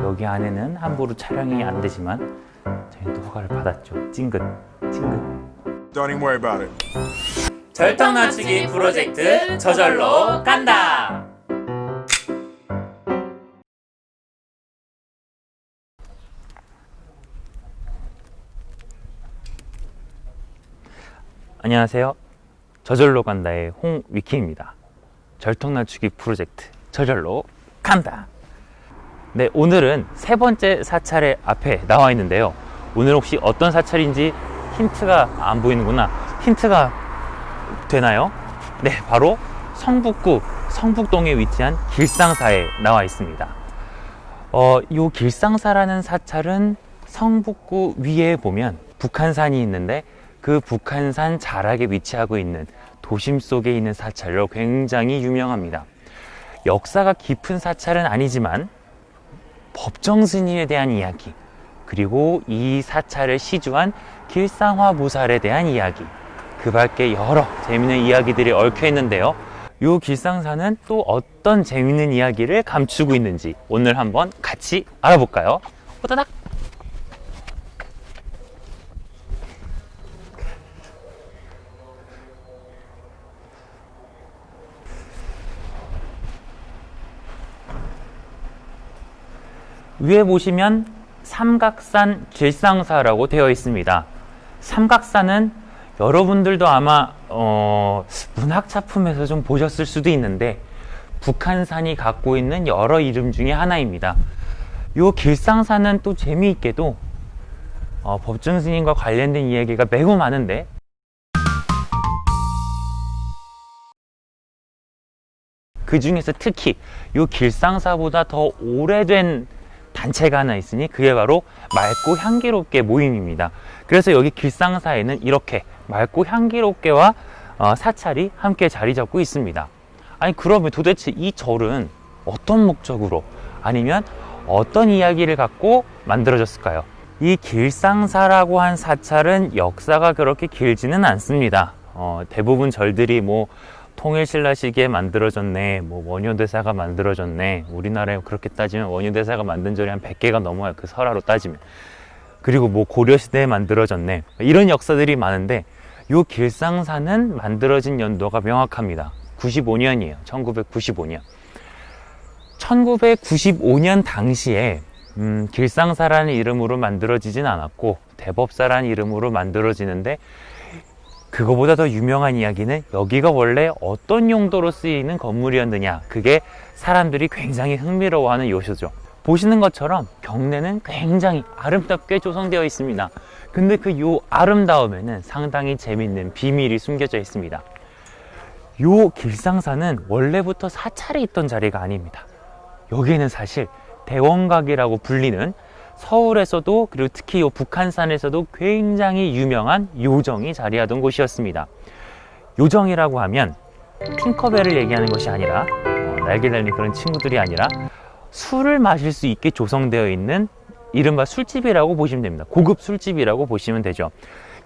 여기 안에는 함부로 촬영이 안 되지만 저희는 또 허가를 받았죠. 찡긋 찡긋. Don't even worry about it. 절통 낮추기 프로젝트 저절로 간다. 안녕하세요. 저절로 간다의 홍위키입니다. 절통 낮추기 프로젝트 저절로 간다. 네, 오늘은 세 번째 사찰의 앞에 나와 있는데요. 오늘 혹시 어떤 사찰인지 힌트가 안 보이는구나. 힌트가 되나요? 네, 바로 성북구 성북동에 위치한 길상사에 나와 있습니다. 이 길상사라는 사찰은 성북구 위에 보면 북한산이 있는데 그 북한산 자락에 위치하고 있는 도심 속에 있는 사찰로 굉장히 유명합니다. 역사가 깊은 사찰은 아니지만 법정 스님에 대한 이야기, 그리고 이 사찰을 시주한 길상화보살에 대한 이야기, 그 밖에 여러 재미있는 이야기들이 얽혀 있는데요. 이 길상사는 또 어떤 재미있는 이야기를 감추고 있는지 오늘 한번 같이 알아볼까요? 호다닥! 위에 보시면 삼각산 길상사라고 되어 있습니다. 삼각산은 여러분들도 아마 문학작품에서 좀 보셨을 수도 있는데 북한산이 갖고 있는 여러 이름 중에 하나입니다. 이 길상사는 또 재미있게도 법정 스님과 관련된 이야기가 매우 많은데 그 중에서 특히 이 길상사보다 더 오래된 단체가 하나 있으니 그게 바로 맑고 향기롭게 모임입니다. 그래서 여기 길상사에는 이렇게 맑고 향기롭게와 사찰이 함께 자리 잡고 있습니다. 아니, 그러면 도대체 이 절은 어떤 목적으로 아니면 어떤 이야기를 갖고 만들어졌을까요? 이 길상사라고 한 사찰은 역사가 그렇게 길지는 않습니다. 대부분 절들이 뭐 통일신라 시기에 만들어졌네, 뭐 원효대사가 만들어졌네, 우리나라에 그렇게 따지면 원효대사가 만든 절이 한 100개가 넘어요. 그 설화로 따지면. 그리고 뭐 고려시대에 만들어졌네, 이런 역사들이 많은데 요 길상사는 만들어진 연도가 명확합니다. 95년이에요. 1995년. 1995년 당시에 길상사라는 이름으로 만들어지진 않았고 대법사라는 이름으로 만들어지는데, 그거보다 더 유명한 이야기는 여기가 원래 어떤 용도로 쓰이는 건물이었느냐, 그게 사람들이 굉장히 흥미로워하는 요소죠. 보시는 것처럼 경내는 굉장히 아름답게 조성되어 있습니다. 근데 그 요 아름다움에는 상당히 재밌는 비밀이 숨겨져 있습니다. 요 길상사는 원래부터 사찰이 있던 자리가 아닙니다. 여기에는 사실 대원각이라고 불리는 서울에서도, 그리고 특히 요 북한산에서도 굉장히 유명한 요정이 자리하던 곳이었습니다. 요정이라고 하면 팅커벨을 얘기하는 것이 아니라 날개 달린 그런 친구들이 아니라 술을 마실 수 있게 조성되어 있는 이른바 술집이라고 보시면 됩니다. 고급 술집이라고 보시면 되죠.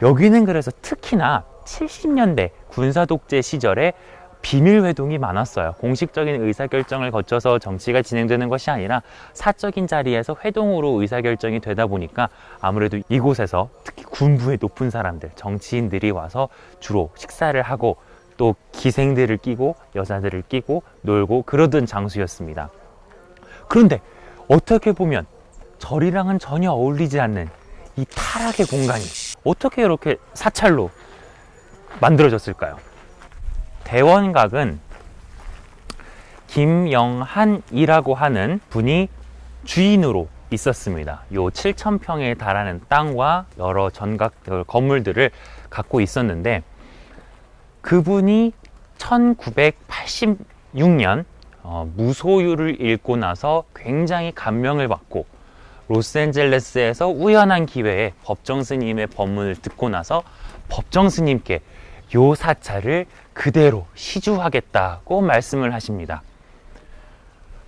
여기는 그래서 특히나 70년대 군사독재 시절에 비밀회동이 많았어요. 공식적인 의사결정을 거쳐서 정치가 진행되는 것이 아니라 사적인 자리에서 회동으로 의사결정이 되다 보니까 아무래도 이곳에서 특히 군부의 높은 사람들, 정치인들이 와서 주로 식사를 하고 또 기생들을 끼고 여자들을 끼고 놀고 그러던 장소였습니다. 그런데 어떻게 보면 절이랑은 전혀 어울리지 않는 이 타락의 공간이 어떻게 이렇게 사찰로 만들어졌을까요? 대원각은 김영한이라고 하는 분이 주인으로 있었습니다. 요 7,000평에 달하는 땅과 여러 전각 건물들을 갖고 있었는데, 그분이 1986년 무소유를 읽고 나서 굉장히 감명을 받고 로스앤젤레스에서 우연한 기회에 법정 스님의 법문을 듣고 나서 법정 스님께 요 사찰을 그대로 시주하겠다고 말씀을 하십니다.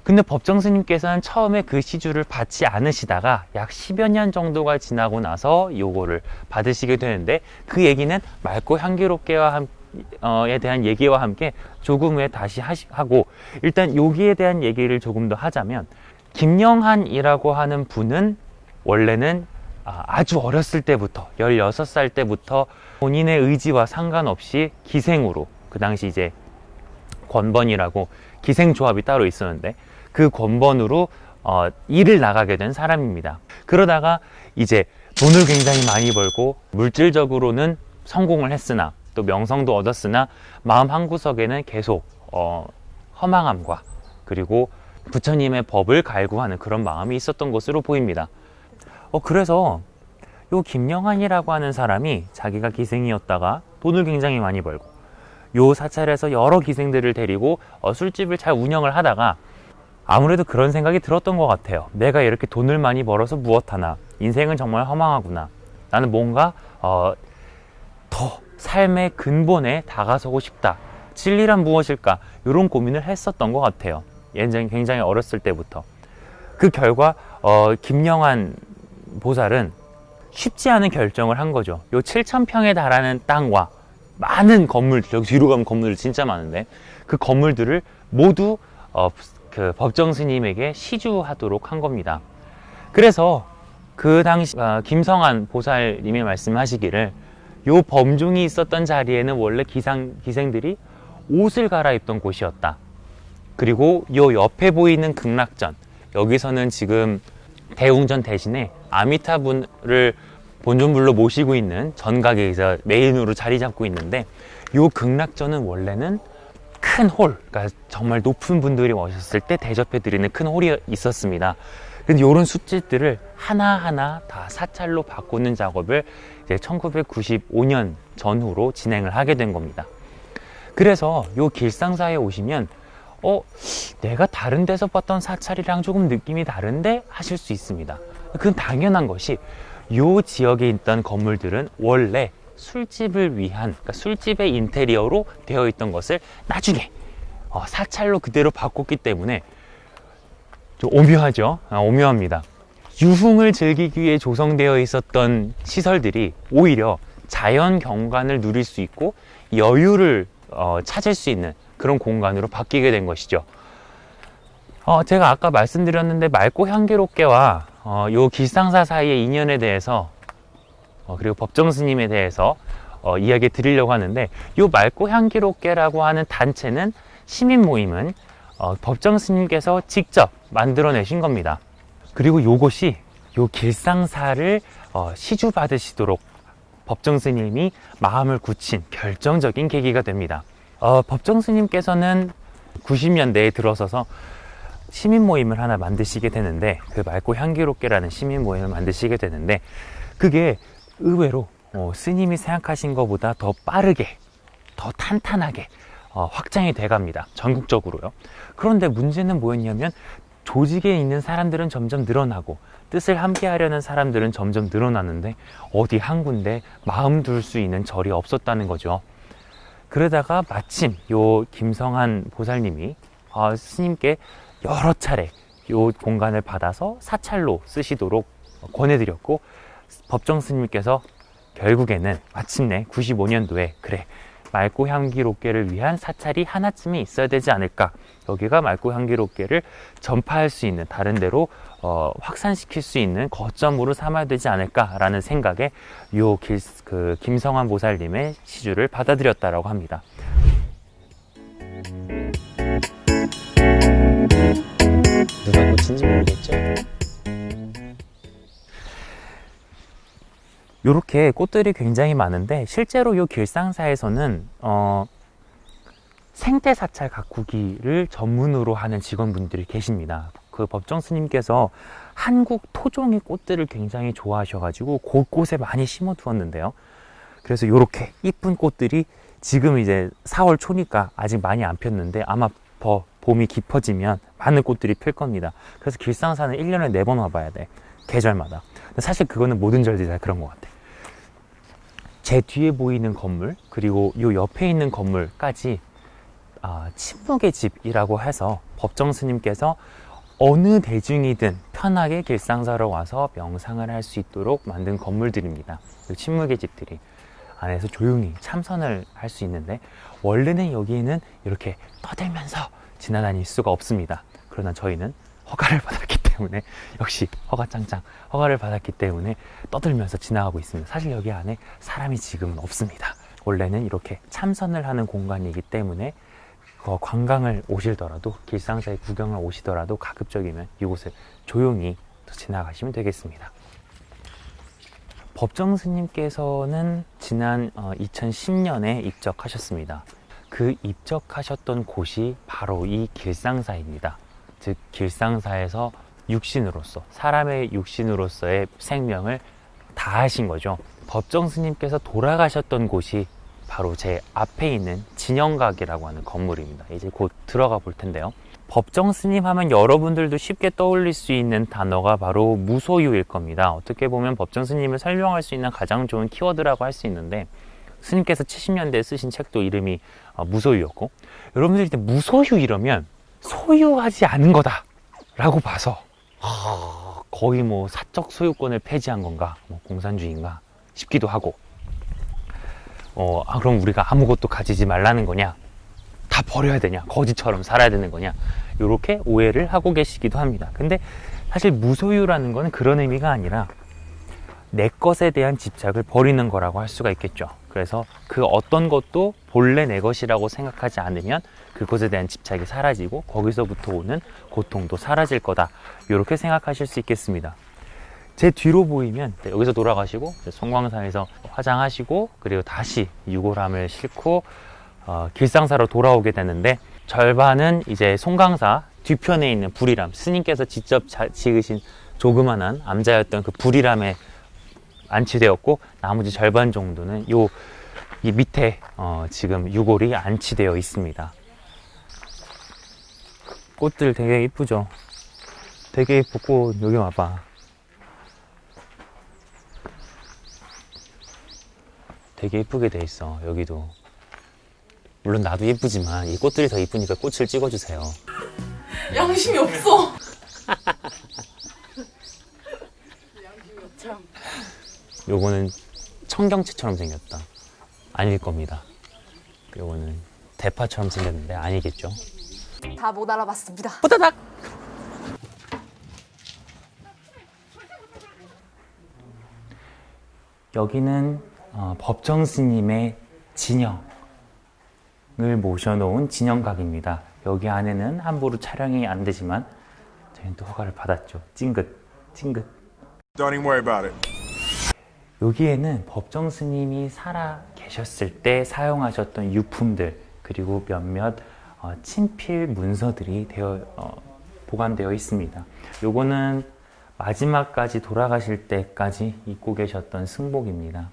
근데 법정 스님께서는 처음에 그 시주를 받지 않으시다가 약 10여 년 정도가 지나고 나서 요거를 받으시게 되는데, 그 얘기는 맑고 향기롭게와 에 대한 얘기와 함께 조금 후에 다시 하고, 일단 여기에 대한 얘기를 조금 더 하자면 김영한이라고 하는 분은 원래는 아주 어렸을 때부터 16살 때부터 본인의 의지와 상관없이 기생으로, 그 당시 이제 권번이라고 기생조합이 따로 있었는데 그 권번으로 일을 나가게 된 사람입니다. 그러다가 이제 돈을 굉장히 많이 벌고 물질적으로는 성공을 했으나 또 명성도 얻었으나 마음 한구석에는 계속 허망함과 그리고 부처님의 법을 갈구하는 그런 마음이 있었던 것으로 보입니다. 그래서 요 김영한이라고 하는 사람이 자기가 기생이었다가 돈을 굉장히 많이 벌고 요 사찰에서 여러 기생들을 데리고 술집을 잘 운영을 하다가 아무래도 그런 생각이 들었던 것 같아요. 내가 이렇게 돈을 많이 벌어서 무엇하나, 인생은 정말 허망하구나, 나는 뭔가 더 삶의 근본에 다가서고 싶다, 진리란 무엇일까, 이런 고민을 했었던 것 같아요. 굉장히 어렸을 때부터. 그 결과 김영한 보살은 쉽지 않은 결정을 한 거죠. 요 7,000평에 달하는 땅과 많은 건물들, 여기 뒤로 가면 건물들 진짜 많은데 그 건물들을 모두 그 법정 스님에게 시주하도록 한 겁니다. 그래서 그 당시 김성한 보살님이 말씀하시기를 요 범종이 있었던 자리에는 원래 기생들이 옷을 갈아입던 곳이었다. 그리고 요 옆에 보이는 극락전, 여기서는 지금 대웅전 대신에 아미타분을 본존불로 모시고 있는 전각에서 메인으로 자리 잡고 있는데 요 극락전은 원래는 큰 홀, 그러니까 정말 높은 분들이 오셨을 때 대접해 드리는 큰 홀이 있었습니다. 근데 이런 숫집들을 하나하나 다 사찰로 바꾸는 작업을 이제 1995년 전후로 진행을 하게 된 겁니다. 그래서 요 길상사에 오시면 내가 다른 데서 봤던 사찰이랑 조금 느낌이 다른데 하실 수 있습니다. 그건 당연한 것이 요 지역에 있던 건물들은 원래 술집을 위한, 그러니까 술집의 인테리어로 되어 있던 것을 나중에 사찰로 그대로 바꿨기 때문에 좀 오묘하죠. 오묘합니다. 유흥을 즐기기 위해 조성되어 있었던 시설들이 오히려 자연 경관을 누릴 수 있고 여유를 찾을 수 있는 그런 공간으로 바뀌게 된 것이죠. 제가 아까 말씀드렸는데 맑고 향기롭게와 요 길상사 사이의 인연에 대해서 그리고 법정 스님에 대해서 이야기 드리려고 하는데, 요 맑고 향기롭게라고 하는 단체는, 시민 모임은 법정 스님께서 직접 만들어내신 겁니다. 그리고 요것이 요 길상사를 시주 받으시도록 법정 스님이 마음을 굳힌 결정적인 계기가 됩니다. 법정 스님께서는 90년대에 들어서서 시민 모임을 하나 만드시게 되는데, 그 맑고 향기롭게라는 시민 모임을 만드시게 되는데, 그게 의외로 스님이 생각하신 것보다 더 빠르게, 더 탄탄하게 확장이 돼 갑니다. 전국적으로요. 그런데 문제는 뭐였냐면 조직에 있는 사람들은 점점 늘어나고 뜻을 함께 하려는 사람들은 점점 늘어나는데 어디 한 군데 마음 둘 수 있는 절이 없었다는 거죠. 그러다가 마침 요 김성한 보살님이 스님께 여러 차례 요 공간을 받아서 사찰로 쓰시도록 권해드렸고, 법정 스님께서 결국에는 마침내 95년도에 그래, 맑고 향기롭게를 위한 사찰이 하나쯤은 있어야 되지 않을까, 여기가 맑고 향기롭게를 전파할 수 있는, 다른 데로 확산시킬 수 있는 거점으로 삼아야 되지 않을까라는 생각에 요 김성한 보살님의 시주를 받아들였다라고 합니다. 누가 고친지 모르겠죠? 요렇게 꽃들이 굉장히 많은데, 실제로 요 길상사에서는 생태 사찰 가꾸기를 전문으로 하는 직원분들이 계십니다. 그 법정 스님께서 한국 토종의 꽃들을 굉장히 좋아하셔가지고 곳곳에 많이 심어 두었는데요. 그래서 요렇게 이쁜 꽃들이 지금 이제 4월 초니까 아직 많이 안 폈는데 아마 더 봄이 깊어지면 많은 꽃들이 필 겁니다. 그래서 길상사는 1년에 4번 와봐야 돼, 계절마다. 사실 그거는 모든 절들이 다 그런 것 같아. 제 뒤에 보이는 건물, 그리고 요 옆에 있는 건물까지 침묵의 집이라고 해서 법정 스님께서 어느 대중이든 편하게 길상사로 와서 명상을 할 수 있도록 만든 건물들입니다. 이 침묵의 집들이 안에서 조용히 참선을 할 수 있는데, 원래는 여기에는 이렇게 떠들면서 지나다닐 수가 없습니다. 그러나 저희는 허가를 받았기 때문에, 역시 허가 짱짱, 허가를 받았기 때문에 떠들면서 지나가고 있습니다. 사실 여기 안에 사람이 지금은 없습니다. 원래는 이렇게 참선을 하는 공간이기 때문에 관광을 오시더라도, 길상사에 구경을 오시더라도 가급적이면 이곳을 조용히 지나가시면 되겠습니다. 법정 스님께서는 지난 2010년에 입적하셨습니다. 그 입적하셨던 곳이 바로 이 길상사입니다. 즉 길상사에서 육신으로서, 사람의 육신으로서의 생명을 다하신 거죠. 법정 스님께서 돌아가셨던 곳이 바로 제 앞에 있는 진영각이라고 하는 건물입니다. 이제 곧 들어가 볼 텐데요. 법정 스님 하면 여러분들도 쉽게 떠올릴 수 있는 단어가 바로 무소유일 겁니다. 어떻게 보면 법정 스님을 설명할 수 있는 가장 좋은 키워드라고 할 수 있는데, 스님께서 70년대에 쓰신 책도 이름이 무소유였고, 여러분들이 이제 무소유 이러면 소유하지 않은 거다 라고 봐서 거의 뭐 사적 소유권을 폐지한 건가, 뭐 공산주의인가 싶기도 하고, 그럼 우리가 아무것도 가지지 말라는 거냐, 다 버려야 되냐, 거지처럼 살아야 되는 거냐, 이렇게 오해를 하고 계시기도 합니다. 근데 사실 무소유라는 거는 그런 의미가 아니라 내 것에 대한 집착을 버리는 거라고 할 수가 있겠죠. 그래서 그 어떤 것도 본래 내 것이라고 생각하지 않으면 그것에 대한 집착이 사라지고 거기서부터 오는 고통도 사라질 거다, 이렇게 생각하실 수 있겠습니다. 제 뒤로 보이면 여기서 돌아가시고 송광사에서 화장하시고 그리고 다시 유골함을 싣고 길상사로 돌아오게 되는데, 절반은 이제 송광사 뒤편에 있는 불이람, 스님께서 직접 지으신 조그만한 암자였던 그 불이람에 안치되었고, 나머지 절반 정도는 이 밑에 지금 유골이 안치되어 있습니다. 꽃들 되게 이쁘죠? 되게 이쁘 꽃. 여기 와봐. 되게 이쁘게 돼 있어. 여기도. 물론 나도 이쁘지만 이 꽃들이 더 이쁘니까 꽃을 찍어주세요. 양심이 없어. 요거는 청경채처럼 생겼다. 아닐 겁니다. 요거는 대파처럼 생겼는데 아니겠죠? 다 못 알아봤습니다. 호다닥! 여기는 법정 스님의 진영을 모셔놓은 진영각입니다. 여기 안에는 함부로 촬영이 안 되지만 저희는 또 허가를 받았죠. 찡긋, 찡긋. Don't even worry about it. 여기에는 법정 스님이 살아 계셨을 때 사용하셨던 유품들, 그리고 몇몇 친필 문서들이 보관되어 있습니다. 요거는 마지막까지 돌아가실 때까지 입고 계셨던 승복입니다.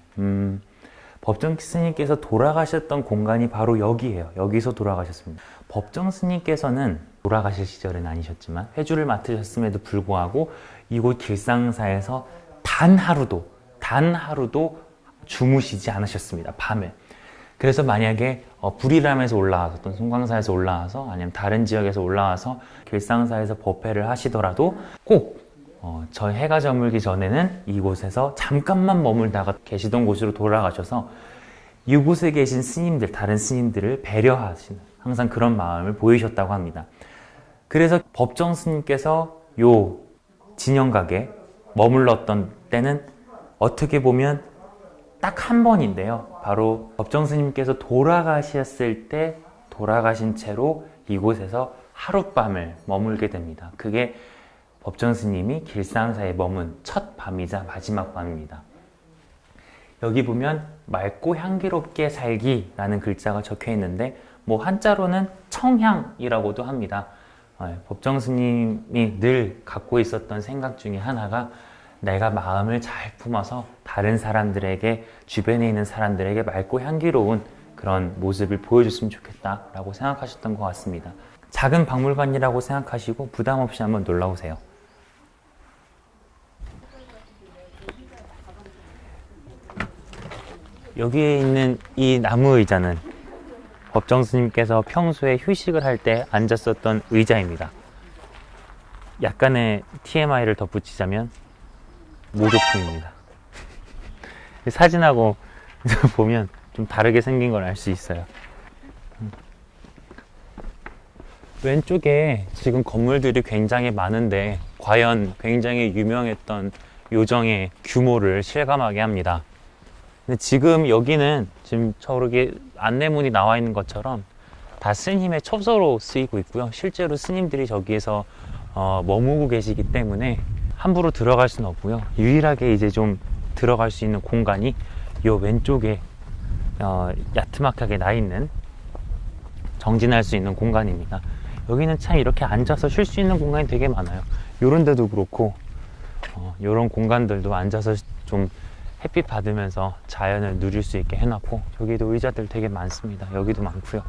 법정 스님께서 돌아가셨던 공간이 바로 여기예요. 여기서 돌아가셨습니다. 법정 스님께서는 돌아가실 시절은 아니셨지만 회주를 맡으셨음에도 불구하고 이곳 길상사에서 단 하루도 주무시지 않으셨습니다. 밤에. 그래서 만약에 불이람에서 올라와서 또는 송광사에서 올라와서 아니면 다른 지역에서 올라와서 길상사에서 법회를 하시더라도 꼭 저 해가 저물기 전에는 이곳에서 잠깐만 머물다가 계시던 곳으로 돌아가셔서 이곳에 계신 스님들, 다른 스님들을 배려하시는 항상 그런 마음을 보이셨다고 합니다. 그래서 법정 스님께서 요 진영각에 머물렀던 때는 어떻게 보면 딱 한 번인데요. 바로 법정 스님께서 돌아가셨을 때 돌아가신 채로 이곳에서 하룻밤을 머물게 됩니다. 그게 법정 스님이 길상사에 머문 첫 밤이자 마지막 밤입니다. 여기 보면 맑고 향기롭게 살기라는 글자가 적혀 있는데 뭐 한자로는 청향이라고도 합니다. 법정 스님이 늘 갖고 있었던 생각 중에 하나가 내가 마음을 잘 품어서 다른 사람들에게, 주변에 있는 사람들에게 맑고 향기로운 그런 모습을 보여줬으면 좋겠다라고 생각하셨던 것 같습니다. 작은 박물관이라고 생각하시고 부담 없이 한번 놀러 오세요. 여기에 있는 이 나무 의자는 법정 스님께서 평소에 휴식을 할 때 앉았었던 의자입니다. 약간의 TMI를 덧붙이자면 모조품입니다. 사진하고 보면 좀 다르게 생긴 걸 알 수 있어요. 왼쪽에 지금 건물들이 굉장히 많은데 과연 굉장히 유명했던 요정의 규모를 실감하게 합니다. 근데 지금 여기는 지금 저렇게 안내문이 나와 있는 것처럼 다 스님의 첩소로 쓰이고 있고요. 실제로 스님들이 저기에서 머무고 계시기 때문에 함부로 들어갈 수는 없고요. 유일하게 이제 좀 들어갈 수 있는 공간이 이 왼쪽에 야트막하게 나 있는 정진할 수 있는 공간입니다. 여기는 참 이렇게 앉아서 쉴 수 있는 공간이 되게 많아요. 요런 데도 그렇고 요런 공간들도 앉아서 좀 햇빛 받으면서 자연을 누릴 수 있게 해놨고, 저기도 의자들 되게 많습니다. 여기도 많고요.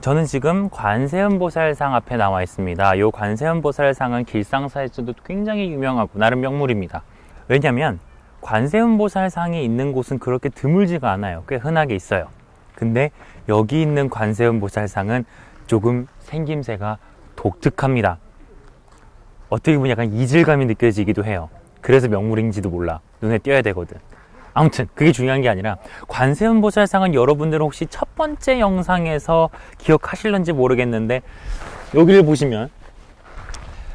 저는 지금 관세음보살상 앞에 나와 있습니다. 이 관세음보살상은 길상사에서도 굉장히 유명하고 나름 명물입니다. 왜냐면 관세음보살상이 있는 곳은 그렇게 드물지가 않아요. 꽤 흔하게 있어요. 근데 여기 있는 관세음보살상은 조금 생김새가 독특합니다. 어떻게 보면 약간 이질감이 느껴지기도 해요. 그래서 명물인지도 몰라. 눈에 띄어야 되거든. 아무튼 그게 중요한 게 아니라, 관세음보살상은 여러분들은 혹시 첫 번째 영상에서 기억하실런지 모르겠는데, 여기를 보시면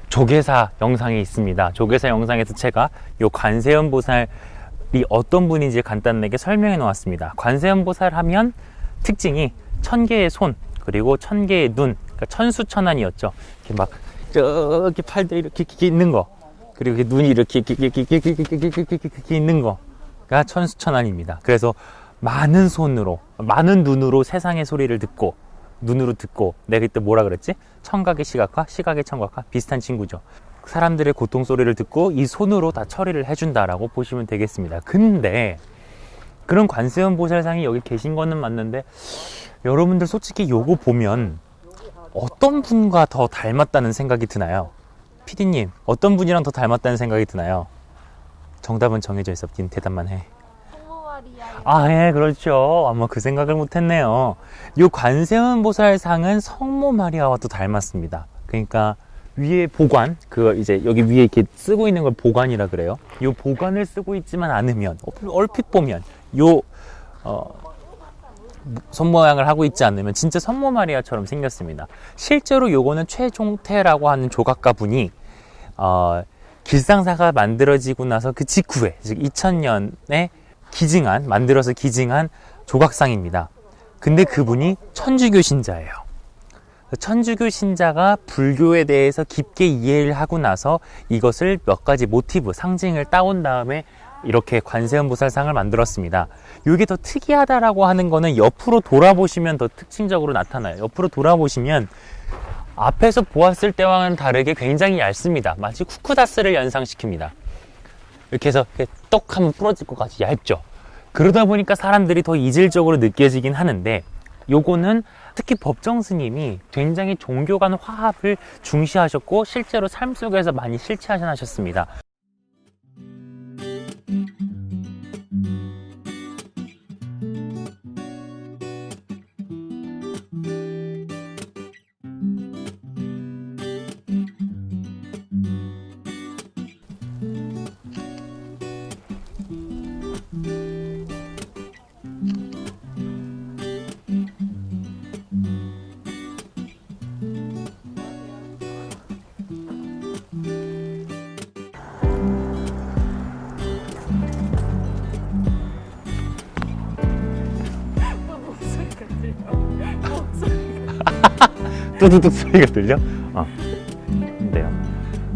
조계사 영상이 있습니다. 조계사 영상에서 제가 이 관세음보살이 어떤 분인지 간단하게 설명해 놓았습니다. 관세음보살 하면 특징이 1000개의 손, 그리고 1000개의 눈, 그러니까 천수천안이었죠. 이렇게 막 저기 팔들 이렇게 있는 거, 그리고 눈이 이렇게 있는 거가 천수천안입니다. 그래서 많은 손으로, 많은 눈으로 세상의 소리를 듣고, 눈으로 듣고, 내가 그때 뭐라 그랬지? 청각의 시각화, 시각의 청각화, 비슷한 친구죠. 사람들의 고통 소리를 듣고 이 손으로 다 처리를 해준다라고 보시면 되겠습니다. 근데 그런 관세음보살상이 여기 계신 거는 맞는데, 여러분들 솔직히 요거 보면 어떤 분과 더 닮았다는 생각이 드나요? PD님, 어떤 분이랑 더 닮았다는 생각이 드나요? 정답은 정해져 있어. 닌 대답만 해. 아, 예, 그렇죠. 아마 그 생각을 못했네요. 요 관세음보살상은 성모 마리아와 또 닮았습니다. 그러니까 위에 보관, 이제 여기 위에 이렇게 쓰고 있는 걸 보관이라 그래요. 요 보관을 쓰고 있지만 않으면, 얼핏 보면 손 모양을 하고 있지 않으면 진짜 성모 마리아처럼 생겼습니다. 실제로 요거는 최종태라고 하는 조각가 분이 길상사가 만들어지고 나서 그 직후에, 즉 2000년에 만들어서 기증한 조각상입니다. 근데 그분이 천주교 신자예요. 천주교 신자가 불교에 대해서 깊게 이해를 하고 나서 이것을 몇 가지 모티브, 상징을 따온 다음에 이렇게 관세음보살상을 만들었습니다. 이게 더 특이하다라고 하는 거는 옆으로 돌아보시면 더 특징적으로 나타나요. 옆으로 돌아보시면 앞에서 보았을 때와는 다르게 굉장히 얇습니다. 마치 쿠쿠다스를 연상시킵니다. 이렇게 해서 떡 하면 부러질 것 같이 얇죠. 그러다 보니까 사람들이 더 이질적으로 느껴지긴 하는데, 요거는 특히 법정 스님이 굉장히 종교 간 화합을 중시하셨고 실제로 삶 속에서 많이 실체하셨습니다. 뚜두둑 소리가 들려?